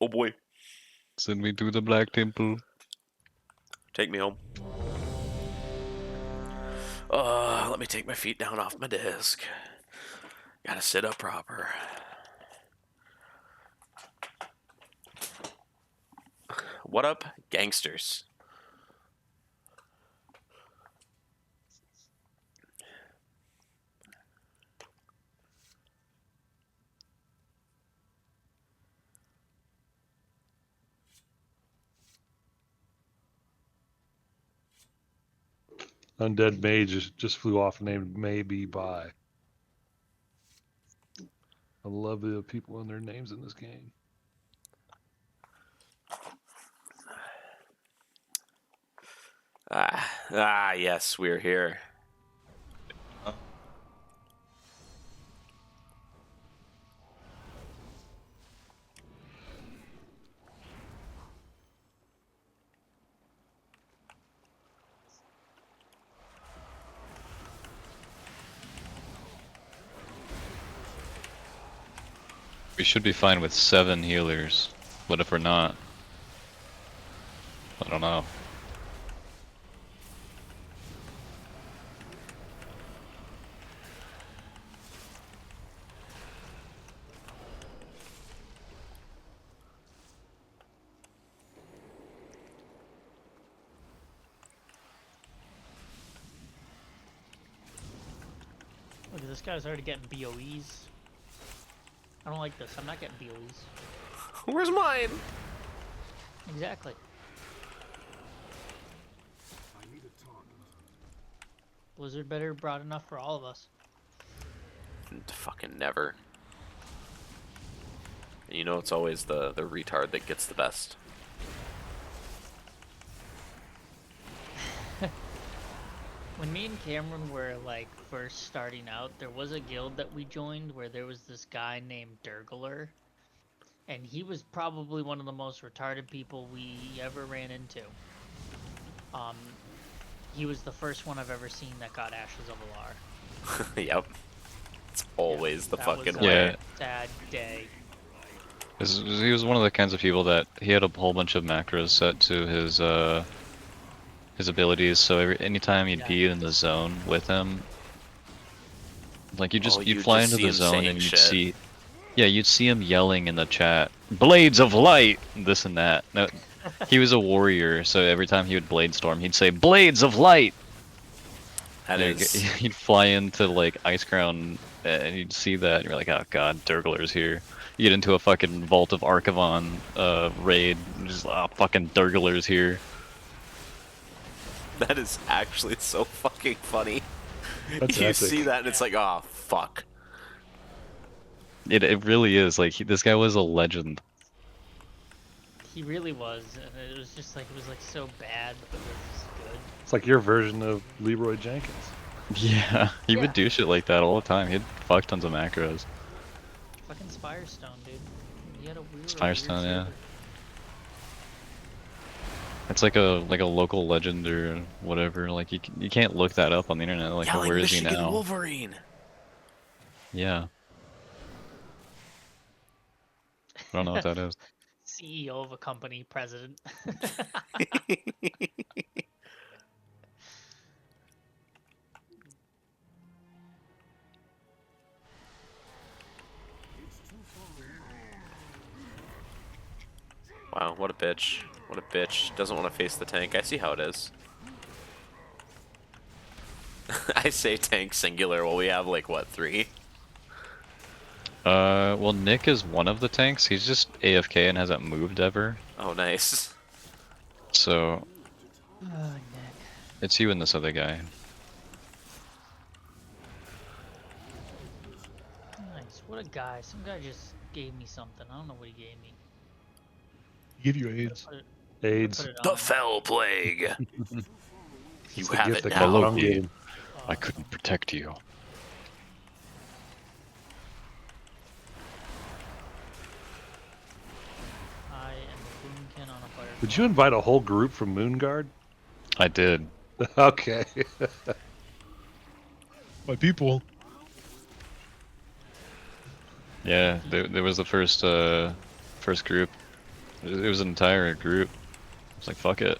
Oh boy. Send me to the Black Temple. Take me home. Let me take my feet down off my desk. Gotta sit up proper. What up, gangsters? Undead Mage just flew off named Maybe Bye. I love the people and their names in this game. Yes, we're here. We should be fine with 7 healers. What if we're not? I don't know. Look, this guy's already getting BOEs. I don't like this. I'm not getting BOEs. Where's mine? Exactly. Blizzard better brought enough for all of us. Fucking never. And you know it's always the retard that gets the best. When me and Cameron were like first starting out, there was a guild that we joined where there was this guy named Durgler, and he was probably one of the most retarded people we ever ran into. He was the first one I've ever seen that got Ashes of Alar. Yep. It's always the That fucking was a way. sad day. He was one of the kinds of people that he had a whole bunch of macros set to his abilities, so anytime you'd be in the zone with him, like you'd fly into the zone and you'd see him yelling in the chat, "Blades of light!" this and that. No, he was a warrior, so every time he would blade storm, he'd say, "Blades of light!" He'd fly into like Ice Crown and you'd see that and you're like, oh god, Durgler's here. You get into a fucking Vault of Archivon raid, and just fucking Durgler's here. That is actually so fucking funny. That's you epic. see that and it's like, oh fuck. It really is, like, this guy was a legend. He really was, and it was like so bad, but it was good. It's like your version of Leroy Jenkins. Yeah, he would do shit like that all the time. He'd fuck tons of macros. Fucking Spirestone, dude. He had a weird Spirestone, yeah. It's like a local legend or whatever. Like you can't look that up on the internet. Like, where is he now? Wolverine. Yeah. I don't know what that is. CEO of a company, president. Wow, what a bitch. What a bitch. Doesn't want to face the tank. I see how it is. I say tank singular. Well, we have like, what, 3? Well, Nick is one of the tanks. He's just AFK and hasn't moved ever. Oh, nice. So, Oh, Nick. it's you and this other guy. Nice. What a guy. Some guy just gave me something. I don't know what he gave me. Give you AIDS. Put AIDS. it The on. Fell Plague. You the have gift it that now. got wrong game. I couldn't protect you. I am a boomkin on a fire. Did you invite a whole group from Moonguard? I did. Okay. My people. Yeah, there was the first group. It was an entire group. It's like, fuck it.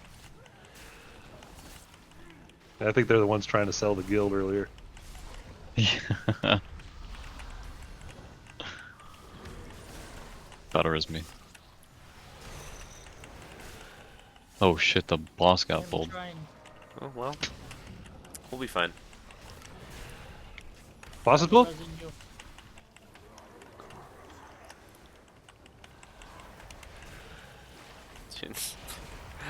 I think they're the ones trying to sell the guild earlier. Yeah. Thought it was me. Oh shit, the boss got I'm pulled. trying. Oh well, we'll be fine. Possible? Buzzing you.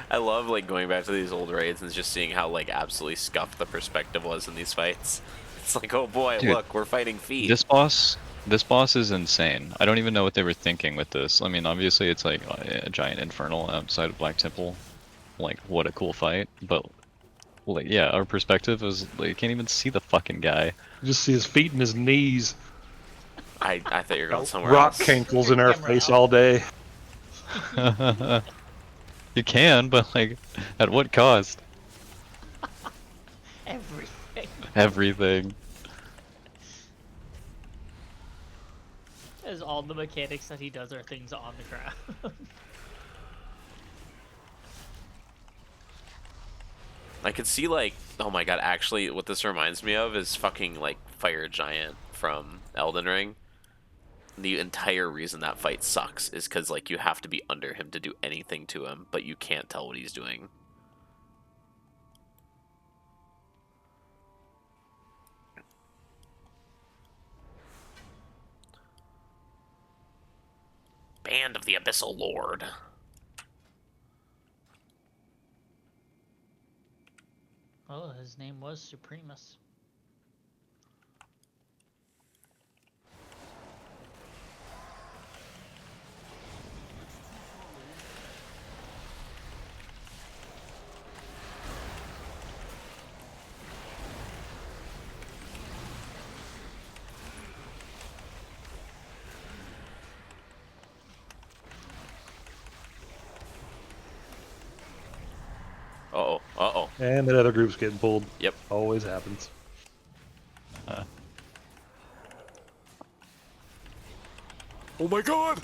I love like going back to these old raids and just seeing how like absolutely scuffed the perspective was in these fights. It's like, oh boy, Dude, look, we're fighting feet. This boss is insane. I don't even know what they were thinking with this. I mean, obviously it's like a giant infernal outside of Black Temple. Like, what a cool fight. But, like, yeah, our perspective is, like, you can't even see the fucking guy. You just see his feet and his knees. I thought you were going somewhere Rock else. cankles in our Camera face out. all day. You can, but, like, at what cost? Everything. Everything. As all the mechanics that he does are things on the ground. I could see like, oh my god, actually what this reminds me of is fucking like Fire Giant from Elden Ring. The entire reason that fight sucks is because like you have to be under him to do anything to him, but you can't tell what he's doing. Band of the Abyssal Lord. Oh, his name was Supremus. Uh-oh, uh-oh. And that other group's getting pulled. Yep. Always happens. Oh my god!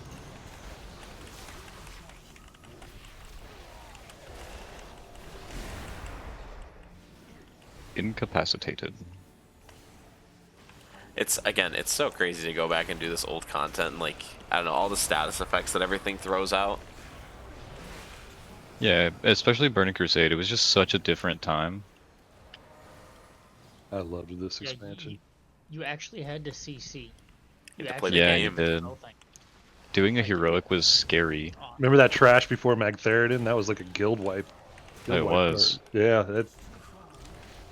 Incapacitated. It's, again, it's so crazy to go back and do this old content and, like, I don't know, all the status effects that everything throws out. Yeah, especially Burning Crusade. It was just such a different time. I loved this Yeah, expansion. you actually had to CC. You had to actually play the Yeah, game. you did. whole thing. Doing a heroic was scary. Oh, Remember that trash before Magtheridon? That was like a guild wipe. It was. Yeah, that,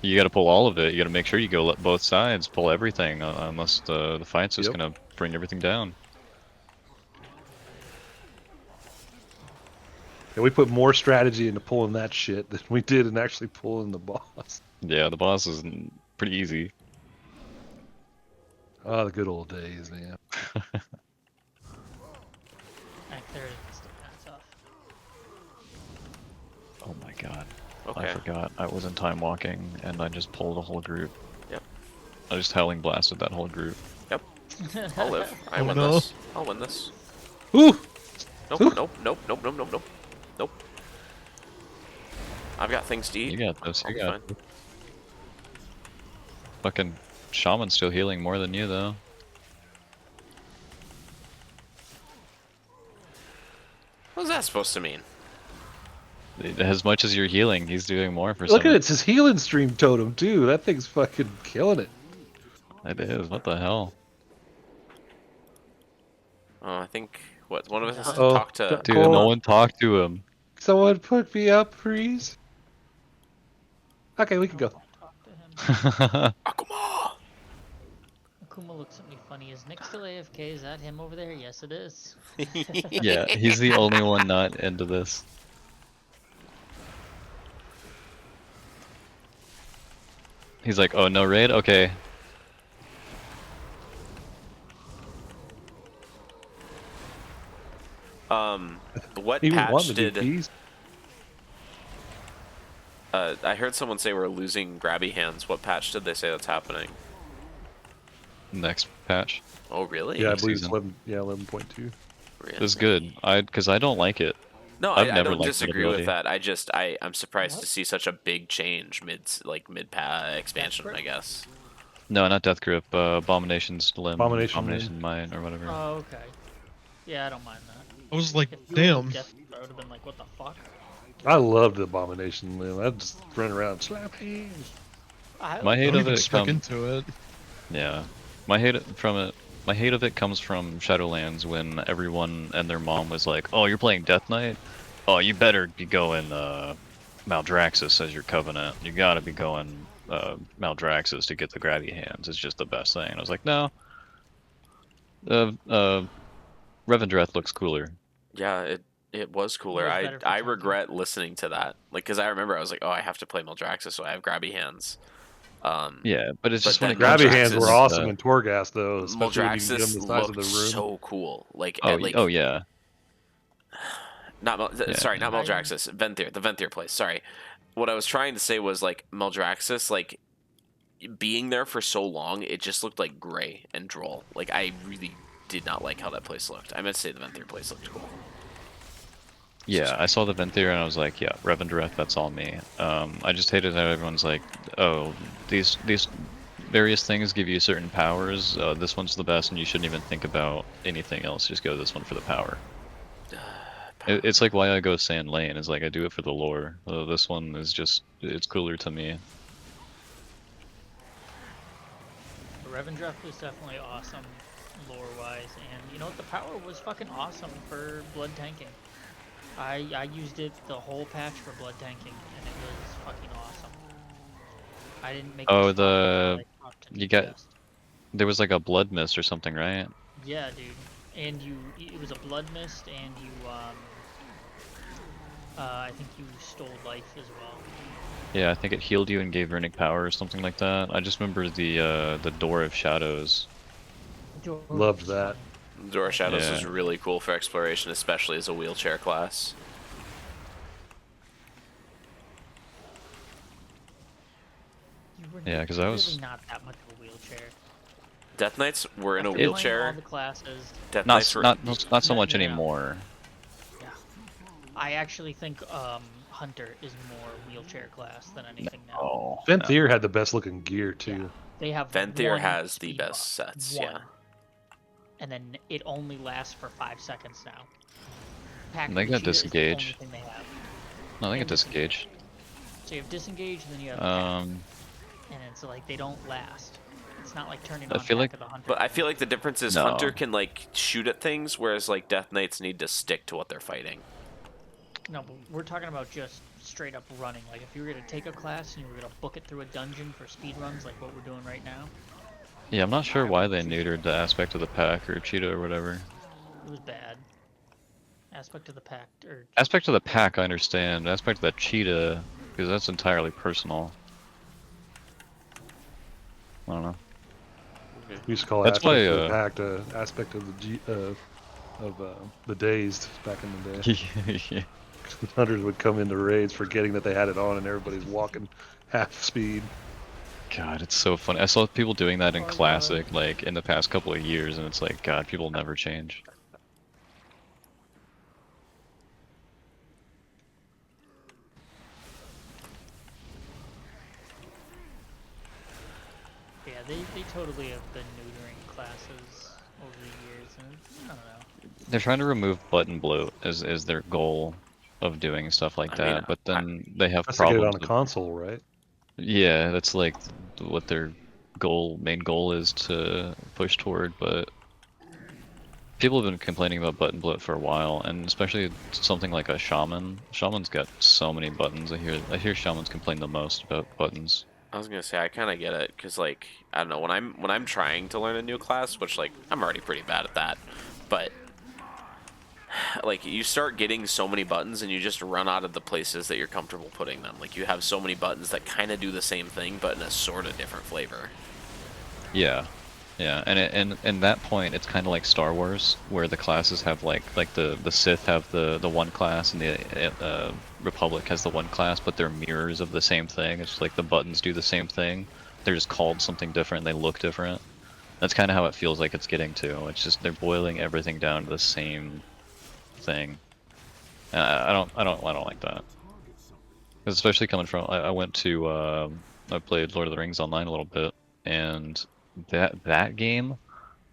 You gotta pull all of it. You gotta make sure you go both sides, pull everything, unless the fight's just Yep. gonna bring everything down. and we put more strategy into pulling that shit than we did in actually pulling the boss. Yeah, the boss is pretty easy. Oh, the good old days, man. Magtheridon's still kind of tough. Oh my god. Okay. I forgot. I was in time walking and I just pulled a whole group. Yep. I just howling blasted that whole group. Yep. I'll live. I Oh, win no. this. I'll win this. Ooh! Nope, Ooh. nope, nope, nope, nope, nope, nope. Nope. I've got things to eat. You got this. I'll You be got fine. Fucking shaman's still healing more than you though. What's that supposed to mean? As much as you're healing, he's doing more for Look some. at it, it's his healing stream totem, too. That thing's fucking killing it. It is. What the hell? Oh, I think what one of us has to Uh-oh. talk to. Dude, Cool. no one talked to him. Someone put me up, please. Okay, we can go. Talk to him. Akuma. Akuma looks at me funny. Is Nick still AFK? Is that him over there? Yes, it is. Yeah, he's the only one not into this. He's like, oh, no raid? Okay. What He was patch wanting the did? DPs. I heard someone say we're losing grabby hands. What patch did they say that's happening? Next patch. Oh, really? Yeah, I Next believe it's season. 11, 11.2. Really? It was good. Because I don't like it. No, I've I never don't liked that disagree with ability. that. I'm surprised What? to see such a big change mid expansion, grip? I guess. No, not Death Grip. Abomination's Limb, Abomination Limb. Abomination Mine, or whatever. Oh, okay. Yeah, I don't mind that. I was like, If you were damn. Death, I would have been like, what the fuck? I loved the Abomination Limb. I'd just run around and slap hands. My I hate don't of even it stuck come. into it. Yeah, my hate from it. My hate of it comes from Shadowlands when everyone and their mom was like, "Oh, you're playing Death Knight? Oh, you better be going Maldraxxus as your Covenant. You gotta be going Maldraxxus to get the grabby hands. It's just the best thing." And I was like, "No, Revendreth looks cooler." Yeah, it was cooler. was I better for I tanking. regret listening to that. Like, because I remember I was like, oh, I have to play Maldraxxus, so I have grabby hands. Yeah, but it's But just when then it comes Grabby to hands something were like Maldraxxus- awesome that. in Torghast, though, especially when you can get them Maldraxxus the size of looked the room. so cool. Like, Oh, like oh yeah, not yeah. sorry, not I- Maldraxxus, Venthyr, the Venthyr place. Sorry, what I was trying to say was like Maldraxxus, like being there for so long, it just looked like gray and droll. Like I really did not like how that place looked. I meant to say the Venthyr place looked cool. Yeah, I saw the Venthyr and I was like, yeah, Revendreth, that's all me. I just hated how everyone's like, oh, these various things give you certain powers. This one's the best, and you shouldn't even think about anything else. Just go this one for the power. It's like why I go Sand Lane. Is like I do it for the lore. This one is just it's cooler to me. Revendreth was definitely awesome lore-wise, and you know what? The power was fucking awesome for blood tanking. I used it the whole patch for blood tanking, and it was fucking awesome. I didn't make Oh, it until I talked to you got Newcast. there was like a blood mist or something, right? Yeah, dude. And it was a blood mist, and I think you stole life as well. Yeah, I think it healed you and gave runic power or something like that. I just remember the Door of Shadows. Loved that. Door of Shadows Yeah. was really cool for exploration, especially as a wheelchair class. You were Yeah, 'cause I was- really not that much of a wheelchair. Death Knights were in a After playing all wheelchair. the classes. Death Not Knights were not so No, much no, no. anymore. Yeah. I actually think Hunter is more wheelchair class than anything now. Oh, Venthyr had the best looking gear, too. They have Venthyr one has the speed best buff, sets, one. yeah. And then it only lasts for 5 seconds now. Pack They got Cheetah is the only disengage. thing they have. No, I think And it disengaged. So you have disengage, and then you have pack, and it's like they don't last. It's not like turning I on feel Pack like- of the Hunter. But I feel like the difference is No. Hunter can like shoot at things, whereas like Death Knights need to stick to what they're fighting. No, but we're talking about just straight up running. Like if you were gonna take a class and you were gonna book it through a dungeon for speed runs, like what we're doing right now, Yeah, I'm not sure why they neutered the aspect of the pack or cheetah or whatever. it was bad. Aspect of the pack, or Aspect of the pack, I understand. Aspect of that cheetah, because that's entirely personal. I don't know. We used to call That's aspect why, of the pact aspect of the dazed back in the day. Yeah. Hunters would come into raids forgetting that they had it on, and everybody's walking half speed. God, it's so funny. I saw people doing that in Oh, Classic, like, in the past couple of years, and it's like, God, people never change. yeah, they totally have been neutering classes over the years, and I don't know. They're trying to remove button bloat as their goal of doing stuff like I that, mean, but then they have That's to get it problems on a with- console, right? Yeah, that's like what their main goal is to push toward, but people have been complaining about button bloat for a while, and especially something like a shaman. Shaman's got so many buttons. I hear shamans complain the most about buttons. I was gonna say I kind of get it because like I don't know when I'm trying to learn a new class, which like I'm already pretty bad at that, but like you start getting so many buttons and you just run out of the places that you're comfortable putting them. Like you have so many buttons that kind of do the same thing but in a sort of different flavor. Yeah, yeah, and that point, it's kind of like Star Wars, where the classes have like the Sith have the one class and the Republic has the one class, but they're mirrors of the same thing. It's like the buttons do the same thing. They're just called something different. They look different. That's kind of how it feels like it's getting to. It's just they're boiling everything down to the same thing. I don't like that. 'Cause especially coming from, I went to, I played Lord of the Rings online a little bit, and that game,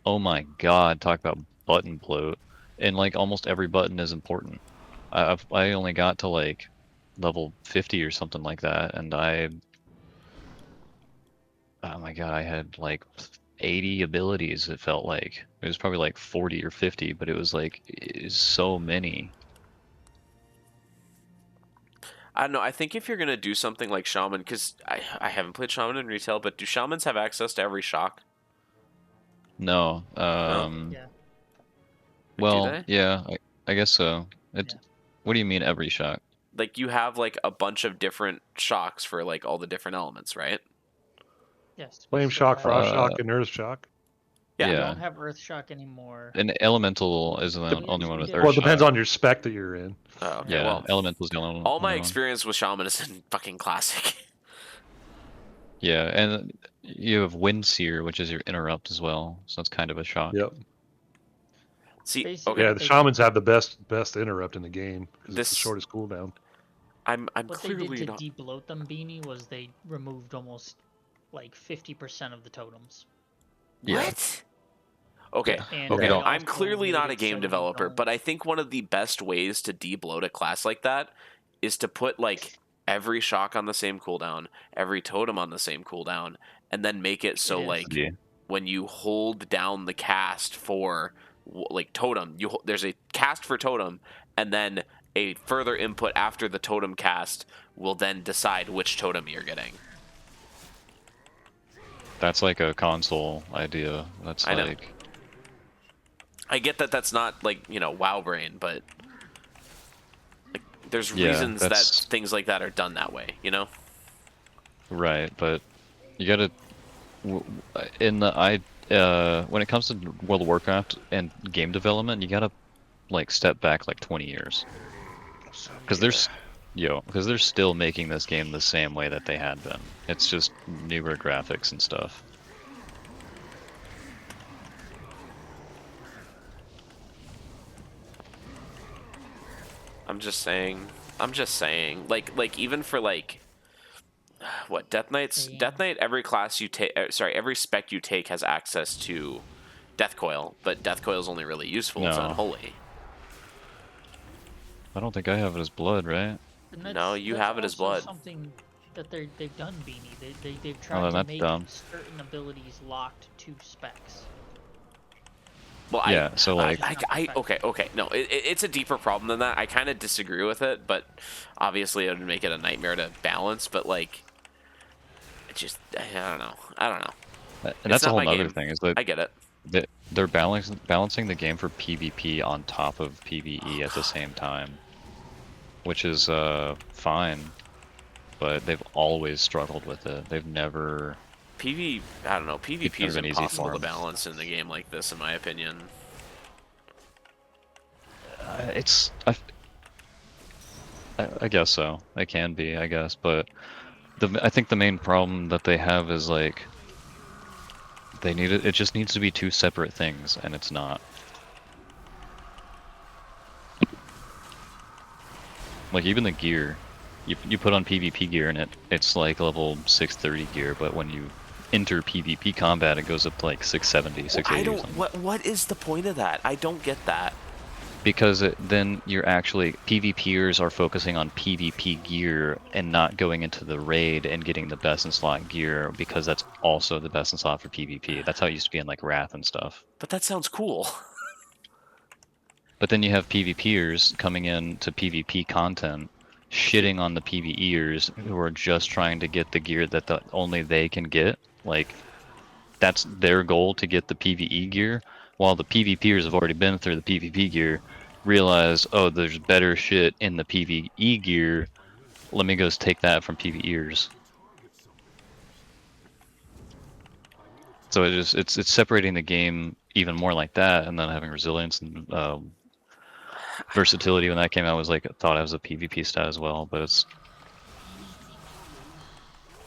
oh my god, talk about button bloat, and like almost every button is important. I only got to like level 50 or something like that, and oh my god, I had like 80 abilities. It felt like it was probably like 40 or 50, but it was so many. I don't know. I think if you're gonna do something like Shaman, because I haven't played Shaman in retail, but do Shamans have access to every shock? No, No. Yeah, Like, do well, they? yeah, I guess so. yeah. What do you mean every shot? Like you have like a bunch of different shocks for like all the different elements, right? Yes, we Flame still shock, have. frost shock, Uh, and earth shock. Yeah. We yeah. don't have Earth Shock anymore. And Elemental is the only one We with did Earth Well, it have depends Shock. on your spec that you're in. Oh, okay. Yeah. Yeah, Well, Elemental's the only all my only one. experience with Shaman is in fucking classic. Yeah, and you have Windseer, which is your interrupt as well, so it's kind of a shock. Yep. See, Basically, okay, Yeah, what the they shamans did, have the best interrupt in the game because it's the this shortest cooldown. I'm what they did clearly to not. de-bloat them, Beanie, was they removed almost like 50% of the totems, Yeah, What? Okay, yeah. and But we okay. they don't. I'm also clearly made not a it game so you developer, but don't. I think one of the best ways to de-bloat a class like that is to put like every shock on the same cooldown, every totem on the same cooldown, and then make it It so is. like Yeah, when you hold down the cast for like totem, there's a cast for totem, and then a further input after the totem cast will then decide which totem you're getting. that's like a console idea. That's I know. like, I get that that's not like, WoW brain, but there's yeah, reasons that that's things like that are done that way, you know? right. But you gotta in the when it comes to World of Warcraft and game development, you gotta like step back like 20 years because because they're still making this game the same way that they had been. It's just newer graphics and stuff. I'm just saying. Like even for like what Death Knight, every class you take, sorry, every spec you take has access to Death Coil, but Death Coil is only really useful to No, Unholy. I don't think I have it as blood, right? And No, you that's have it as also blood. something that they've done, Beanie. They've Oh, tried then to that's make dumb. certain abilities locked to specs. Well, Yeah, so like, okay. No, it's a deeper problem than that. I kind of disagree with it, but obviously it would make it a nightmare to balance. But like, it just, I don't know. I don't know. and It's that's a not whole my nother game. thing is that I get it. they're balancing the game for PvP on top of PvE Oh at the God. same time, which is fine, but they've always struggled with it. They've never I don't know. It's PvP never is been easy impossible for to them. balance in a game like this, in my opinion. It's I guess so. It can be, I guess, but I think the main problem that they have is like it just needs to be two separate things, and it's not. Like even the gear, you put on PvP gear and it's like level 630 gear, but when you enter PvP combat, it goes up to like 670, Well, I 680 or don't. something. What is the point of that? I don't get that. Because then you're actually PvPers are focusing on PvP gear and not going into the raid and getting the best in slot gear because that's also the best in slot for PvP. That's how it used to be in like Wrath and stuff. But that sounds cool. But then you have PvPers coming in to PvP content, shitting on the PvEers who are just trying to get the gear that only they can get. Like that's their goal to get the PvE gear, while the PvPers have already been through the PvP gear, realize, oh, there's better shit in the PvE gear. Let me go take that from PvEers. So it's separating the game even more like that, and then having resilience and versatility when that came out was like thought of as a PvP stat as well, but it's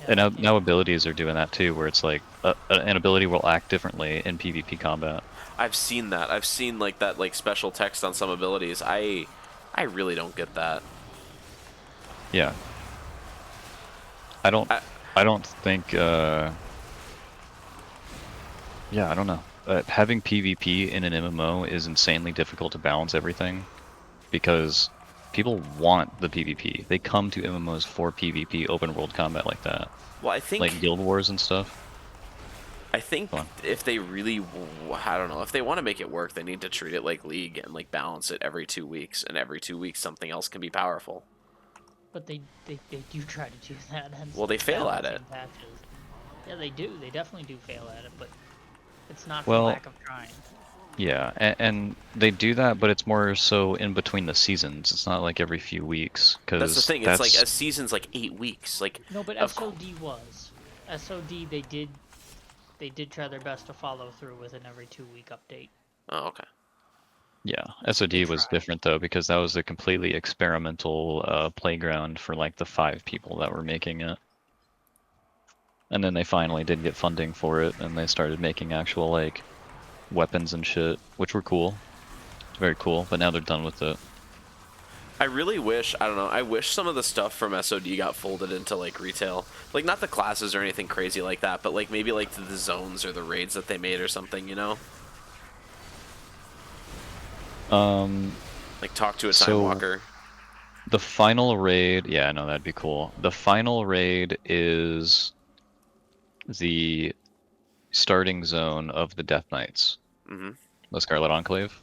Yeah, and yeah. now abilities are doing that too, where it's like an ability will act differently in PvP combat. I've seen that. I've seen like that like special text on some abilities. I I really don't get that. Yeah. I don't. I, I don't think. Yeah, I don't know. Having PvP in an MMO is insanely difficult to balance everything because people want the PvP. They come to MMOs for PvP, open world combat like that, well, like Guild Wars and stuff. I think Go on. if they really, I don't know, if they want to make it work, they need to treat it like League and like balance it every 2 weeks, and every 2 weeks something else can be powerful. But they do try to do that, hence Well, the they fail at balancing it. patches. Yeah, they do. They definitely do fail at it, but it's not for Well, lack of trying. yeah, and they do that, but it's more so in between the seasons. It's not like every few weeks, That's the because thing. It's like that's a season's like 8 weeks. Like, No, but of course. SOD was. SOD they did try their best to follow through with an every 2 week update. Oh, okay. yeah. They SOD was tried. different though because that was a completely experimental playground for like the 5 people that were making it, and then they finally did get funding for it, and they started making actual like weapons and shit, which were cool. It's very cool, but now they're done with it. I really wish, I don't know, I wish some of the stuff from SOD got folded into like retail. Like not the classes or anything crazy like that, but like maybe like the zones or the raids that they made or something, you know? Um, Like talk to a time so walker. the final raid, yeah, no, that'd be cool. The final raid is the starting zone of the Death Knights, Hmm. the Scarlet Enclave.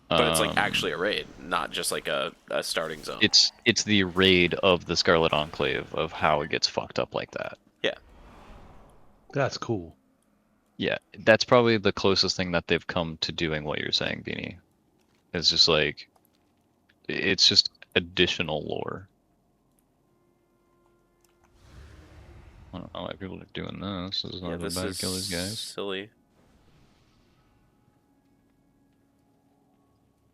But it's like Um, actually a raid, not just like a starting zone. it's the raid of the Scarlet Enclave of how it gets fucked up like that. Yeah. That's cool. Yeah, that's probably the closest thing that they've come to doing what you're saying, Beanie. It's just like it's just additional lore. I don't know why people are doing this. This is Yeah, not this about is to kill these guys. silly.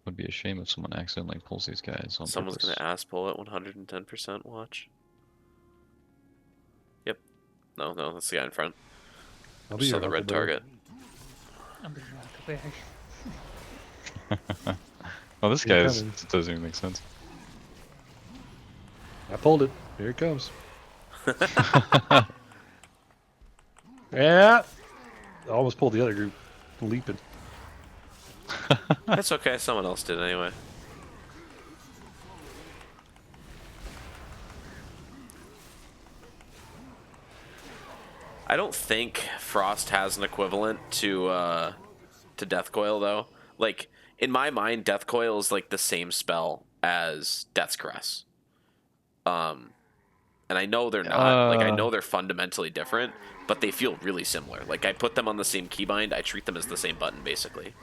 Would be a shame if someone accidentally pulls these guys on Someone's gonna purpose. ass pull at 110% watch. Yep. No, no, that's the guy in front. I'll be Just saw your the red Huckleberry. target. I'm being Huckleberry. Oh, this Here it guy's comes. doesn't even make sense. I pulled it. Here it comes. Yeah. I almost pulled the other group leaping. That's okay, someone else did anyway. I don't think Frost has an equivalent to Death Coil though. Like in my mind, Death Coil is like the same spell as Death's Caress. Um, and I know they're not. Like I uh, know they're fundamentally different, but they feel really similar. Like I put them on the same keybind. I treat them as the same button basically.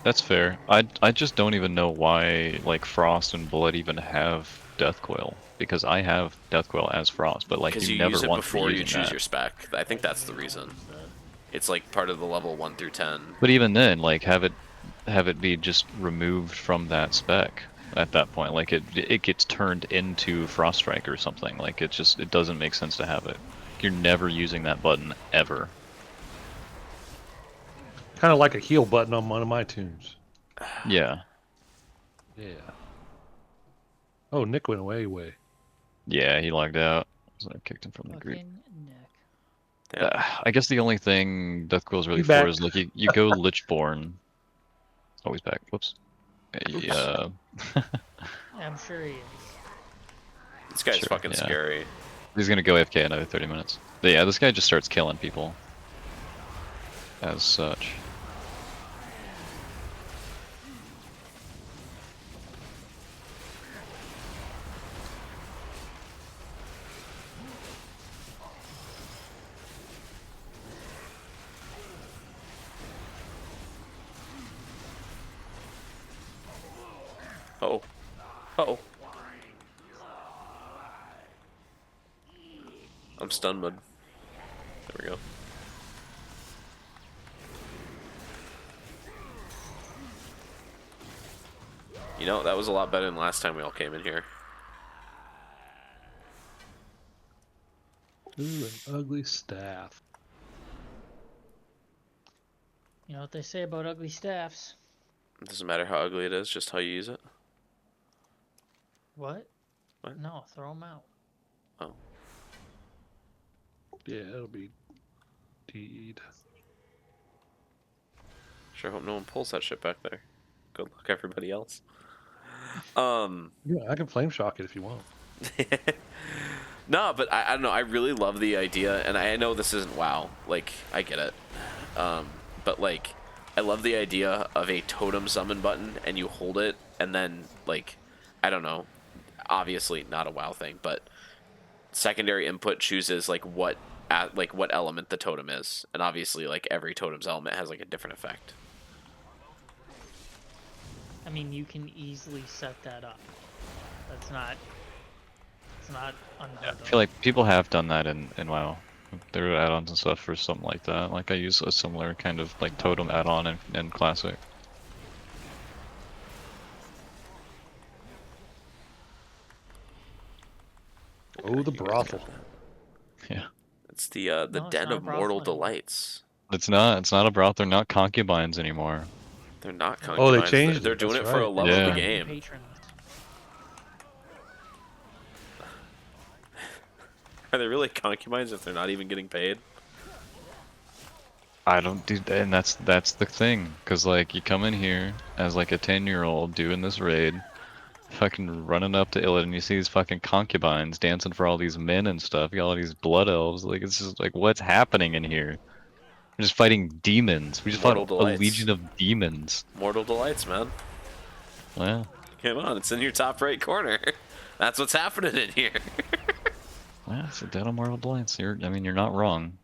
that's fair. I just don't even know why like Frost and Bullet even have Death Coil, because I have Death Coil as Frost, but like Because you you never use it once be before you using choose that. your spec. I think Yeah, that's you the never reason. use that. It's like part of the level 1 through 10. But even then, like have it be just removed from that spec at that point. Like it gets turned into Frost Strike or something. Like it doesn't make sense to have it. You're never using that button ever. Kind of like a heal button on one of my tunes. Yeah. Yeah. Oh, Nick went way. Yeah, he logged out. So I kicked him from the group. Fucking Nick. Damn. I guess the only thing Death Coil's really He's for back. is like you go Lichborn. Oh, he's back. Whoops. Oops. I'm sure he is. This guy's Sure, fucking yeah. scary. He's gonna go AFK another 30 minutes. But yeah, this guy just starts killing people. As such. Oh. Uh-oh. I'm stun mode. There we go. You know, that was a lot better than last time we all came in here. Ooh, an ugly staff. You know what they say about ugly staffs? It doesn't matter how ugly it is, just how you use it. What? What? No, throw them out. Oh. Yeah, it'll be deed. Sure hope no one pulls that shit back there. Good luck, everybody else. Yeah, I can flame shock it if you want. No, but I don't know. I really love the idea, and I know this isn't WoW. Like, I get it. But, like, I love the idea of a totem summon button, and you hold it, and then, like, I don't know. Obviously, not a WoW thing, but secondary input chooses, like, what element the totem is. And obviously, like, every totem's element has, like, a different effect. I mean, you can easily set that up. That's not. It's not unheard I of. feel like people have done that in WoW. There are add-ons and stuff for something like that. Like I use a similar kind of like totem add-on in Classic. Oh, the You guys got brothel. that. Yeah. It's the No, it's den not a of mortal brothel anymore. delights. It's not a broth. They're not concubines anymore. They're not Oh, concubines. they changed They're it, doing it that's for a right. love of the Yeah. game. Patrons. Are they really concubines if they're not even getting paid? I don't do, and that's the thing, cause like you come in here as like a 10-year-old doing this raid, fucking running up to Illidan, and you see these fucking concubines dancing for all these men and stuff. You got all these blood elves. Like it's just like what's happening in here? We're just fighting demons. We just Mortal fought a delights. legion of demons. Mortal delights, man. Well, Come on, it's in your top right corner. That's what's happening in here. yeah, it's a dead on Marvel Delights. I mean, you're not wrong.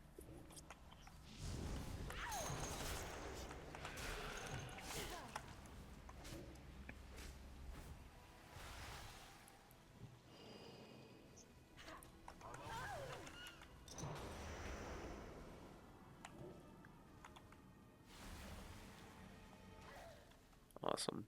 Awesome.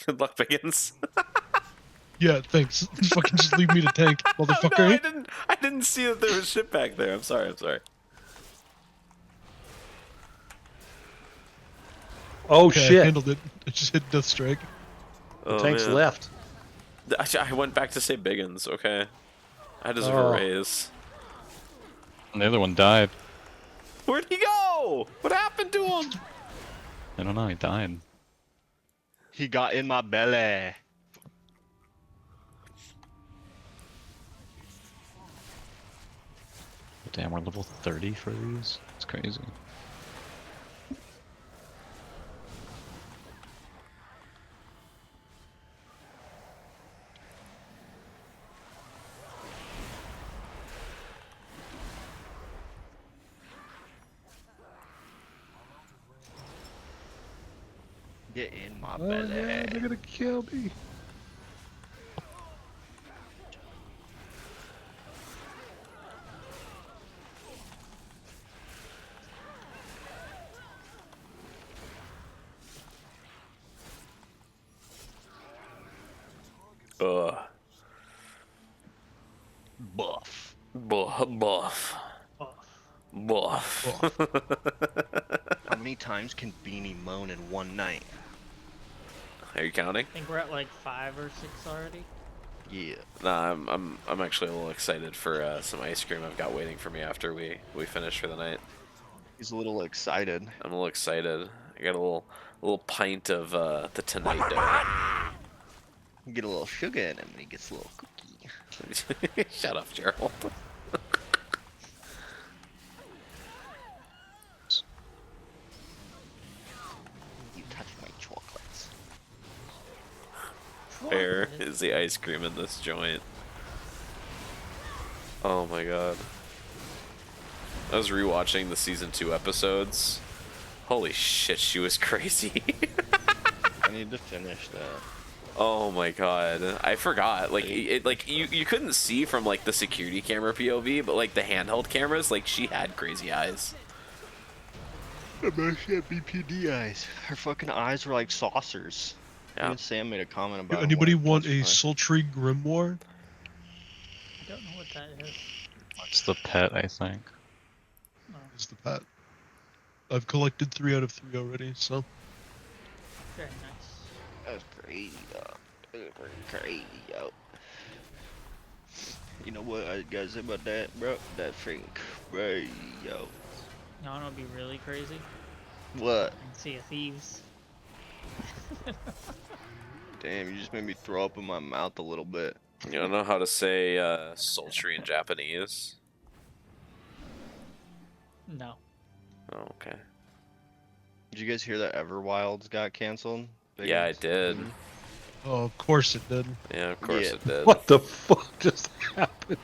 Good luck, Biggins. Yeah, thanks. Fucking just leave me to tank, No, motherfucker. I didn't see that there was shit back there. I'm sorry. Oh Okay, I shit! handled it. I just hit Death Strike. The Oh, tank's man. left. I went back to say Biggins. Okay, I deserve Oh. a raise. And the other one died. Where'd he go? What happened to him? I don't know. He died. He got in my belly. Damn, we're level 30 for these. It's crazy. Get in my Oh belly. yeah, they're gonna kill me. Ugh. Buff. Buff. Buff. How many times can Beanie moan in one night? Are you counting? I think we're at like 5 or 6 already. Yeah. Nah, I'm actually a little excited for some ice cream I've got waiting for me after we finish for the night. He's a little excited. I'm a little excited. I got a little pint of the Tonight Dough. You get a little sugar in him and he gets a little cookie. Shut up, Gerald. You touch my chocolates. Where is the ice cream in this joint? Oh my god. I was rewatching the season 2 episodes. Holy shit, she was crazy. I need to finish that. Oh my god, I forgot. Like like you couldn't see from like the security camera POV, but like the handheld cameras, like she had crazy eyes. She had BPD eyes. Her fucking eyes were like saucers. Yeah. Even Sam made a comment Yo, about anybody it want once a or twice. sultry grimoire? I don't know what that is. It's the pet, I think. Oh, Is the pet. I've collected 3 out of 3 already, so. very nice. That's crazy, though. That's crazy, yo. You know what I gotta say about that, bro? That freaking crazy, yo. You wanna be really crazy? What? And Sea of Thieves. Damn, you just made me throw up in my mouth a little bit. You don't know how to say sultry in Japanese? No. Oh, okay. Did you guys hear that Everwilds got canceled? Yeah, I did. Oh, of course it did. Yeah, of course Yeah. it did. What the fuck just happened?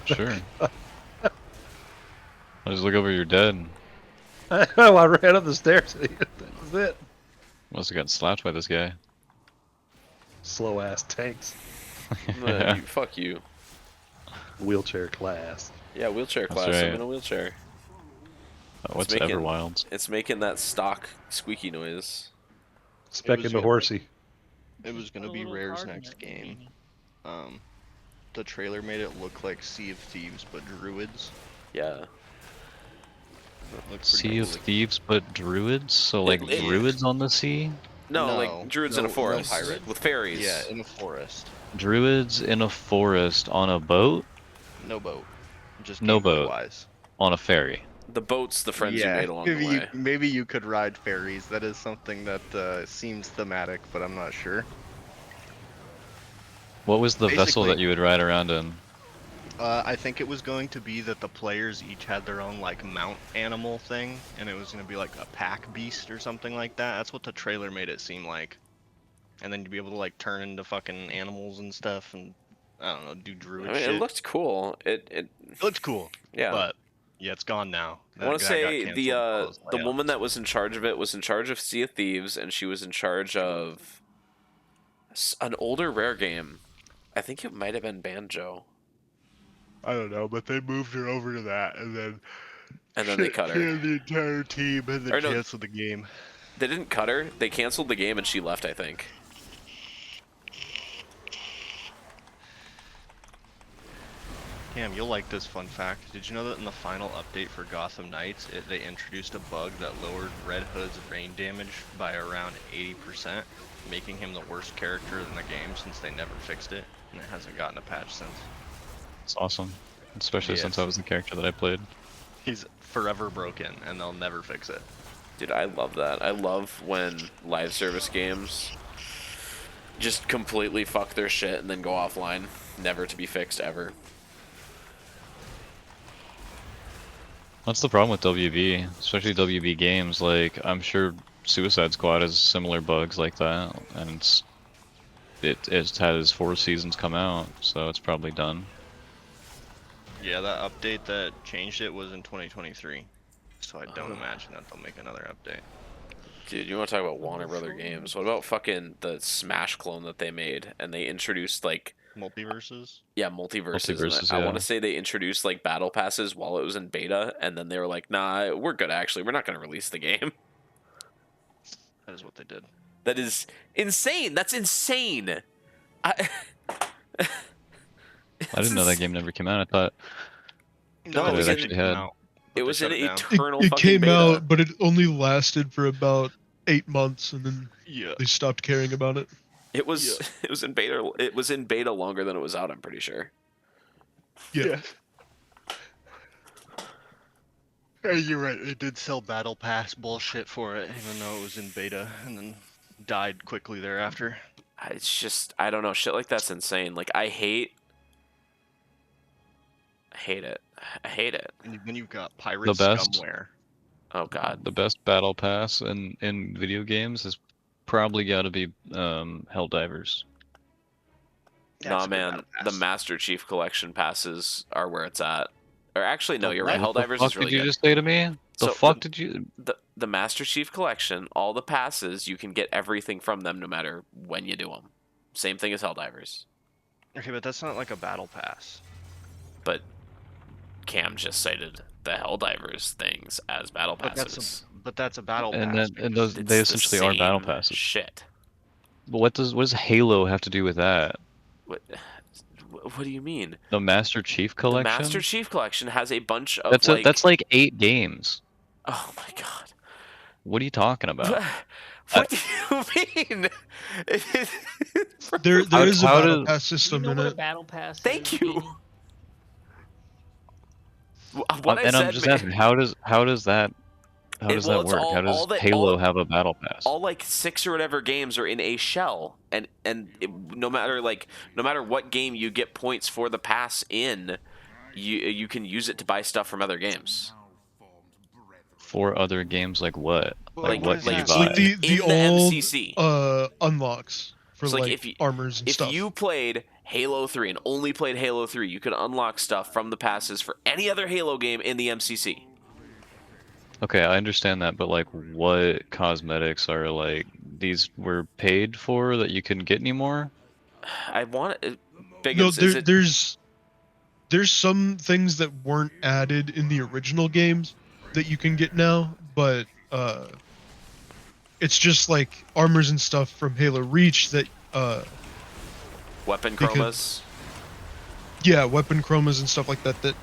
Sure. I just look over, you're dead. Oh, I ran up the stairs. That was it. Must have gotten slapped by this guy. Slow ass tanks. Fuck you. Wheelchair class. Yeah, wheelchair That's class. I'm right. in a wheelchair. What's making- Everwild? It's making that stock squeaky noise. Spec was into good. horsey. It was Just gonna put a be little Rare's card in next it, game. Beanie. The trailer made it look like Sea of Thieves, but druids. Yeah. Looked pretty Sea of cool. Thieves, but druids? So like it- druids on the sea? No, like druids in a no forest pirates. with fairies. Yeah, in a forest. Druids in a forest on a boat? No boat. Just No gameplay boat. wise. On a ferry. The boats, the friends you made along the maybe way. maybe you could ride ferries. That is something that seems thematic, but I'm not sure. What was the vessel Basically- that you would ride around in? I think it was going to be that the players each had their own like mount animal thing, and it was going to be like a pack beast or something like that. That's what the trailer made it seem like. And then you'd be able to like turn into fucking animals and stuff, and I don't know, do druid I mean, shit. it looked cool. It looked cool, Yeah. but yeah, it's gone now. I want to That got say canceled because the of woman layoffs. that was in charge of it was in charge of Sea of Thieves, and she was in charge of an older Rare game. I think it might have been Banjo, I don't know, but they moved her over to that, and then they cut her. the entire team, and then Or no. canceled the game. They didn't cut her. They canceled the game, and she left. I think. Cam, you'll like this fun fact. Did you know that in the final update for Gotham Knights, they introduced a bug that lowered Red Hood's rain damage by around 80%, making him the worst character in the game since they never fixed it, and it hasn't gotten a patch since. It's awesome. Especially since I was the character that I played. He's forever broken, and they'll never fix it. Dude, I love that. I love when live service games just completely fuck their shit and then go offline, never to be fixed ever. That's the problem with WB, especially WB games. Like, I'm sure Suicide Squad has similar bugs like that, and it's had its 4 seasons come out, so it's probably done. Yeah, that update that changed it was in 2023, so I don't imagine that they'll make another update. Dude, you want to talk about Warner Brother games? What about fucking the Smash clone that they made, and they introduced like Multiverses? yeah multiverses. And Multiverses, I yeah. want to say they introduced like battle passes while it was in beta, and then they were like, "Nah, we're good. Actually, we're not going to release the game." That is what they did. That is insane. That's insane. I I didn't know that game never came out. I thought No, it it was actually in, had. it was in shut it down. eternal It fucking came beta. out, but it only lasted for about 8 months, and then Yeah. they stopped caring about it. It was it was in beta. It was in beta longer than it was out. I'm pretty sure. Yeah. Yeah, you're right. They did sell Battle Pass bullshit for it, even though it was in beta, and then died quickly thereafter. It's just I don't know. Shit like that's insane. Like I hate it. I hate it. And then you've got Pirate The best. Scumware. Oh god. The best battle pass in video games has probably got to be Helldivers. Nah, man. The Master Chief Collection passes are where it's at. Or actually, no, The you're right. What the Helldivers fuck is really did you good. just say to me? The So, fuck did you? The Master Chief Collection, all the passes, you can get everything from them no matter when you do them. Same thing as Helldivers. Okay, but that's not like a battle pass. But Cam just cited the Helldivers things as battle But passes. that's a battle And pass. then and because- those It's they the essentially are battle same passes. shit. But what does Halo have to do with that? What, what do you mean? The Master Chief The Collection? Master Chief Collection has a bunch of That's like 8 games. Oh my god. What are you talking about? What do you mean? There How- is a how battle does- pass Do you system know in what a it. battle pass Thank is? you. Beanie? What I and said, I'm just asking, how does that well, it's work? all- How does all that- Halo all- have a battle pass? all like 6 or whatever games are in a shell, and no matter what game you get points for the pass in, you can use it to buy stuff from other games. For other games, like what? But Like what what is can you that? buy? Like the in the old MCC. unlocks for So, like, like if you- armors and If stuff. you played Halo 3 and only played Halo 3, you could unlock stuff from the passes for any other Halo game in the MCC. Okay, I understand that, but like, what cosmetics are like these were paid for that you couldn't get anymore? I want it. No, Biggins, is it? there's some things that weren't added in the original games that you can get now, but it's just like armors and stuff from Halo Reach that Weapon Because- chromas. yeah, weapon chromas and stuff like that that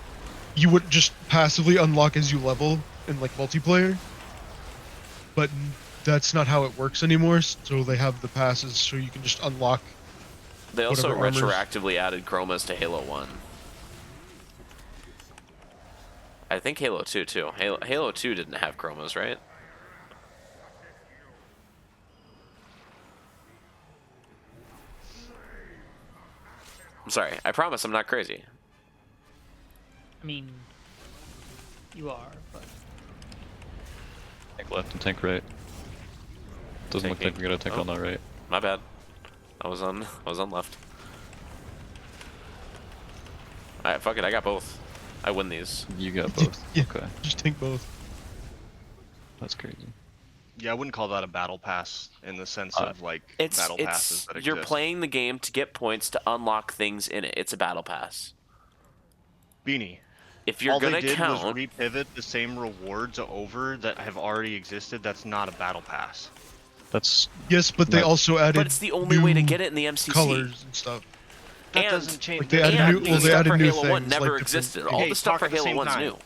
you would just passively unlock as you level in like multiplayer. But that's not how it works anymore, so they have the passes so you can just unlock. They also whatever armors. retroactively added chromas to Halo 1. I think Halo 2 too. Halo 2 didn't have chromas, right? I'm sorry. I promise I'm not crazy. I mean, you are, but Tank left and tank right. Doesn't look like Tanking. we got a tank Oh. on that right. My bad. I was on left. Alright, fuck it, I got both. I win these. You got both. Yeah. Okay, Just take both. that's crazy. Yeah, I wouldn't call that a battle pass in the sense Uh, of like It's battle passes that you're exist. playing the game to get points to unlock things in it. It's a battle pass. Beanie. If you're All gonna they did was count, repivot the same rewards over that have already existed. That's not a battle pass. That's Yes, but they Right. also added. but it's the only way to new get it in the MCC. colors and stuff. That And- doesn't change. Like they that- added And new- the well, they stuff added for new Halo 1 things, never like different- existed. All Hey, the stuff talk for at the Halo same 1's time. new.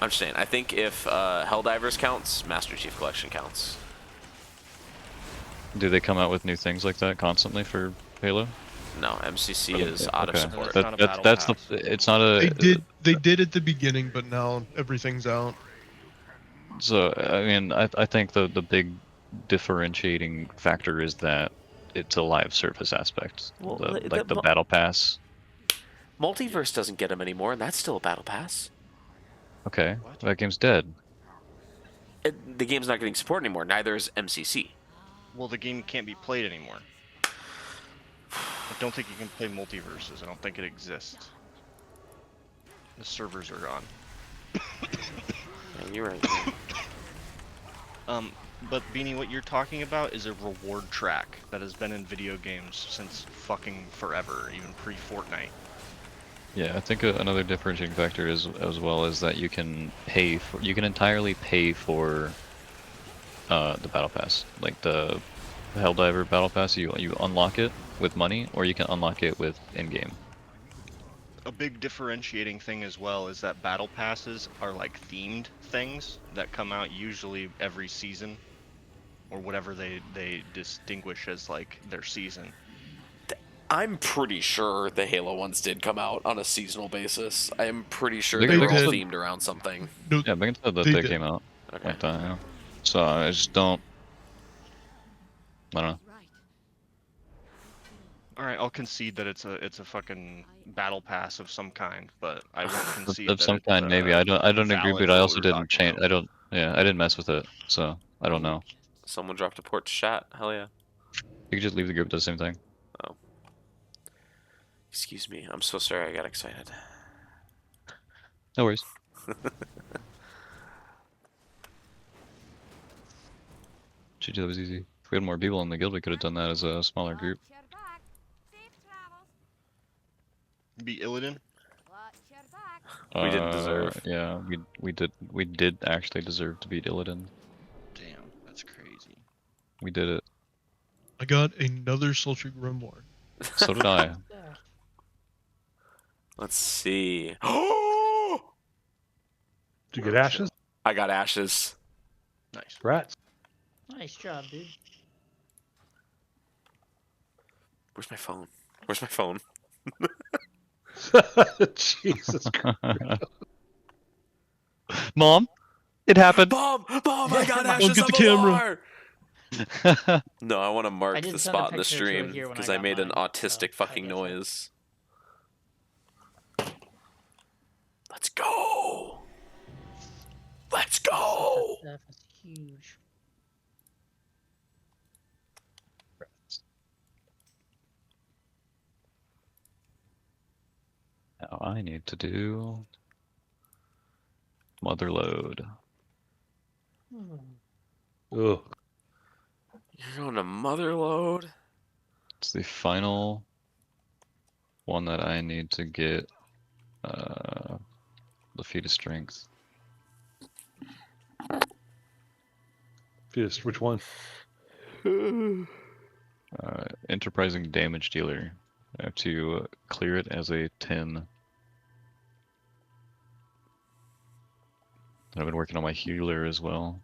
I'm just saying, I think if Helldivers counts, Master Chief Collection counts. do they come out with new things like that constantly for Halo? No, MCC is out of Okay. support. That's not a battle That's pass. it's not a. They did at the beginning, but now everything's out. So I mean, I think the big differentiating factor is that it's a live service aspect. Well, Like the battle pass. Multiverse doesn't get them anymore, and that's still a battle pass. Okay, What? that game's dead. The game's not getting support anymore. Neither is MCC. Well, the game can't be played anymore. I don't think you can play multiverses. I don't think it exists. The servers are gone. Yeah, you're right. But Beanie, what you're talking about is a reward track that has been in video games since fucking forever, even pre-Fortnite. Yeah, I think another differentiating factor is as well is that you can entirely pay for the battle pass, like the Helldiver battle pass. You unlock it with money, or you can unlock it with in-game. A big differentiating thing as well is that battle passes are like themed things that come out usually every season, or whatever they distinguish as like their season. I'm pretty sure the Halo ones did come out on a seasonal basis. I'm pretty sure They they were all did. themed around something. No, Yeah, Megan said that They they did. came out Okay. like that. Yeah. So I just don't. I don't know. All right, I'll concede that it's a fucking battle pass of some kind, but I won't concede Of that some it's, kind, maybe. I don't agree, valid but for I what also we're didn't talking change. about. I don't. Yeah, I didn't mess with it, so I don't know. Someone dropped a port to chat. Hell yeah. You could just leave the group. Does the same thing. Excuse me. I'm so sorry I got excited. No worries. GG, that was easy. If we had more people in the guild, we could have done that as a smaller group. Watch your back. Safe travels. Beat Illidan? Watch your back. We didn't deserve. Yeah, we did actually deserve to beat Illidan. Damn, that's crazy. We did it. I got another sultry grimoire. So did I. Let's see. Oh! Did you get ashes? I got ashes. Nice. Rats. Nice job, dude. Where's my phone? Where's my phone? Jesus Christ. Mom, it happened. Mom, I got Mom, ashes get on the the camera. bar! No, I want to mark I did the send a spot in the picture to it stream here when I because I got made an mine, autistic so I fucking guess I'll- noise. Let's go! Let's go! That stuff is huge. Now I need to do mother load. Ugh. You're going to mother load? It's the final one that I need to get the feat of strength. Fetus, which one? Enterprising damage dealer. I have to clear it as a 10. And I've been working on my healer as well.